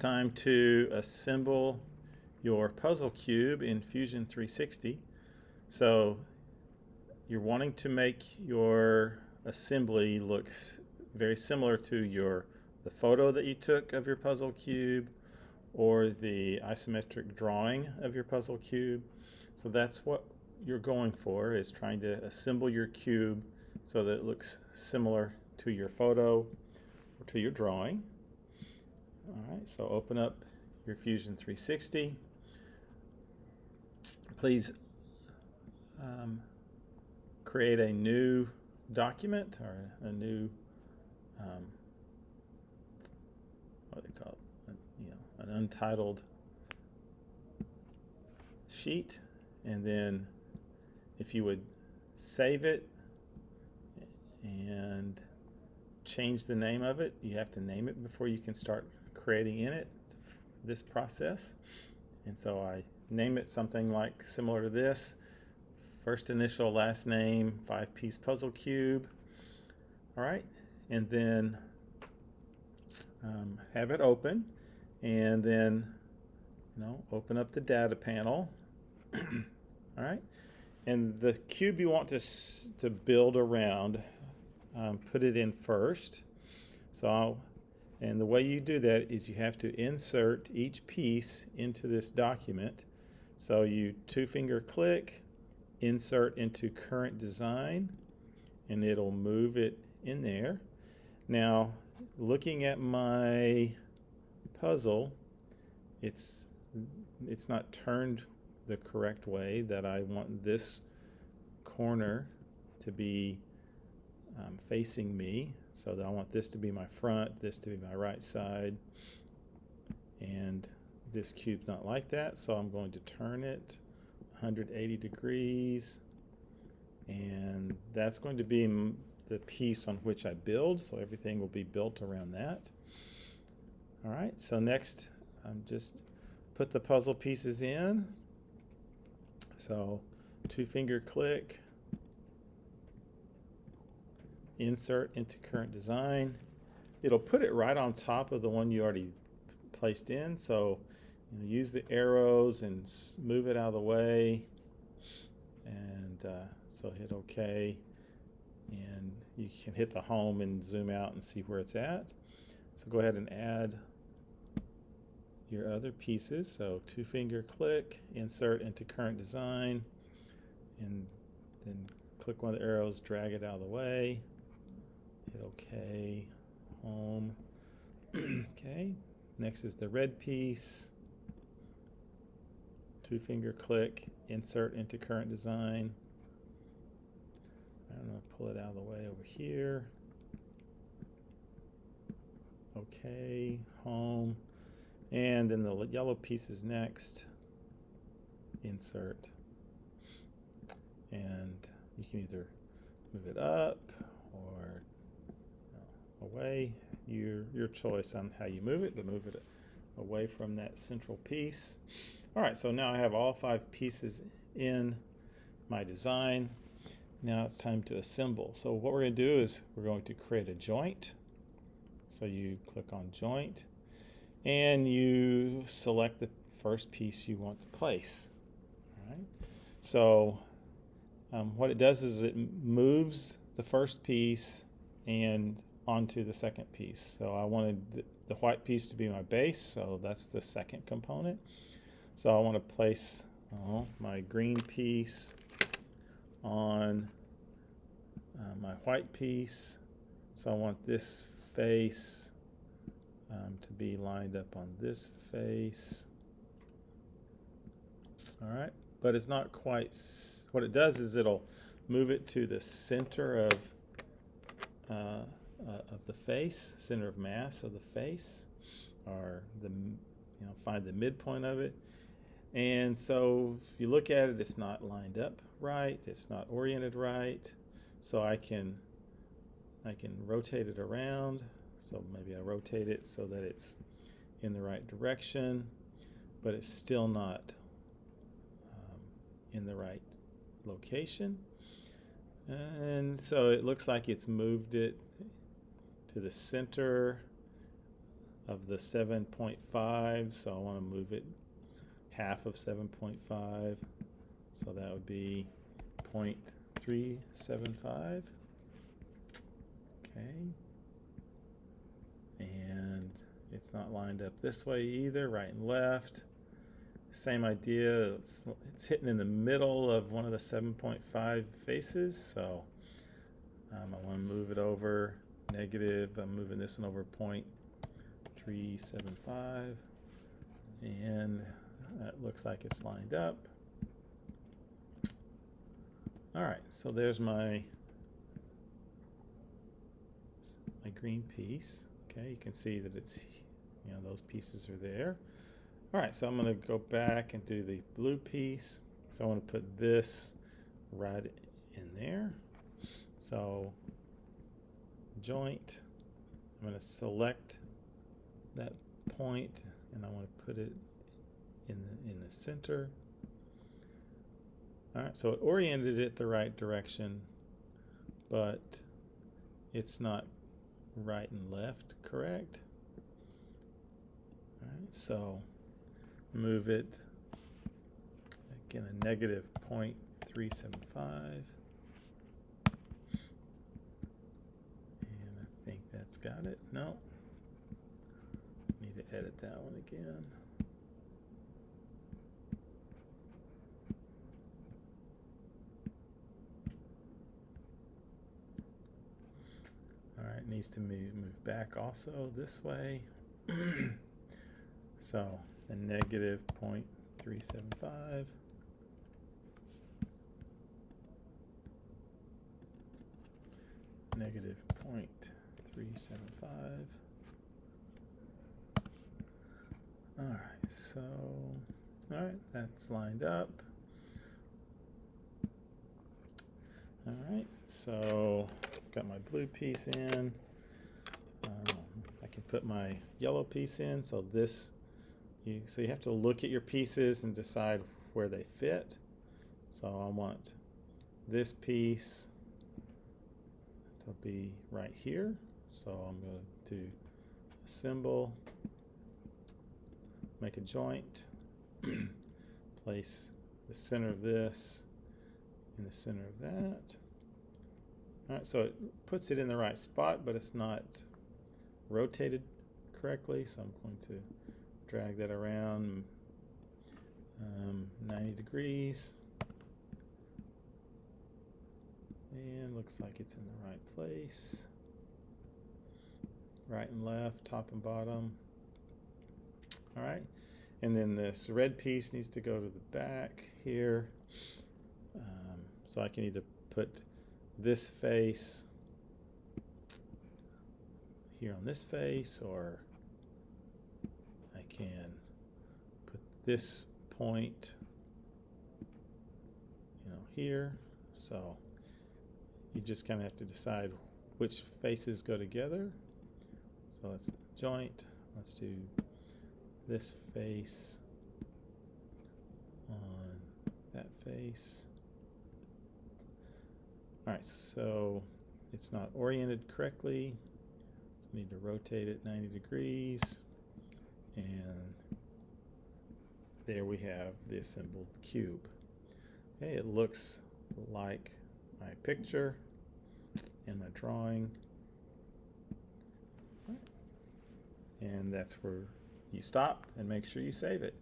Time to assemble your puzzle cube in Fusion 360. So you're wanting to make your assembly look very similar to the photo that you took of your puzzle cube or the isometric drawing of your puzzle cube. So that's what you're going for, is trying to assemble your cube so that it looks similar to your photo or to your drawing. All right, so open up your Fusion 360. Please create a new document or a new, what do they call it? An untitled sheet. And then if you would save it and change the name of it, you have to name it before you can start creating in it this process. And so I name it something like similar to this: first initial, last name, 5-piece puzzle cube. All right, and then have it open, and then open up the data panel. All right, and the cube you want to build around, put it in first. And the way you do that is you have to insert each piece into this document. So you 2-finger click, insert into current design, and it'll move it in there. Now, looking at my puzzle, it's not turned the correct way that I want this corner to be facing me. So that I want this to be my front, this to be my right side, and this cube's not like that, so I'm going to turn it 180 degrees, and that's going to be the piece on which I build, so everything will be built around that. All right, so next I'm just put the puzzle pieces in. So 2-finger click, insert into current design. It'll put it right on top of the one you already placed in, so use the arrows and move it out of the way, and so hit OK, and you can hit the home and zoom out and see where it's at. So go ahead and add your other pieces. So 2-finger click, insert into current design, and then click one of the arrows, drag it out of the way, hit OK, home. Okay, next is the red piece. 2-finger click, insert into current design. I'm going to pull it out of the way over here. OK, home. And then the yellow piece is next. Insert. And you can either move it up or away. Your choice on how you move it, but move it away from that central piece. All right, so now I have all 5 pieces in my design. Now it's time to assemble. So what we're going to do is we're going to create a joint. So you click on joint, and you select the first piece you want to place. All right. So what it does is it moves the first piece and onto the second piece. So I wanted the white piece to be my base, so that's the second component. So I want to place my green piece on my white piece. So I want this face to be lined up on this face. All right, but it's not quite. What it does is it'll move it to the center of the face, center of mass of the face, or find the midpoint of it. And so if you look at it, it's not lined up right, it's not oriented right. So I can rotate it around. So maybe I rotate it so that it's in the right direction, but it's still not in the right location. And so it looks like it's moved it to the center of the 7.5, so I want to move it half of 7.5, so that would be 0.375. Okay, and it's not lined up this way either, right and left. Same idea, it's hitting in the middle of one of the 7.5 faces, so I want to move it over negative. I'm moving this one over 0.375, and that looks like it's lined up. All right, so there's my green piece. Okay, you can see that it's, those pieces are there. All right, so I'm going to go back and do the blue piece. So I want to put this right in there. So joint, I'm going to select that point and I want to put it in the center. All right, so it oriented it the right direction, but it's not right and left correct. All right, so move it again a negative 0.375. And I think that's got it. No. Need to edit that one again. All right, needs to move back also this way. So a negative 0.375. Negative 0.375. All right, so, all right, that's lined up. All right, so got my blue piece in. I can put my yellow piece in. So this, so you have to look at your pieces and decide where they fit. So I want this piece to be right here. So I'm going to do assemble, make a joint, place the center of this in the center of that. All right, so it puts it in the right spot, but it's not rotated correctly. So I'm going to drag that around 90 degrees. And looks like it's in the right place. Right and left, top and bottom. All right, and then this red piece needs to go to the back here. So I can either put this face here on this face, or I can put this point, here. So you just kind of have to decide which faces go together. So let's joint. Let's do this face on that face. All right, so it's not oriented correctly. So we need to rotate it 90 degrees. And there we have the assembled cube. Okay, it looks like my picture and my drawing. And that's where you stop and make sure you save it.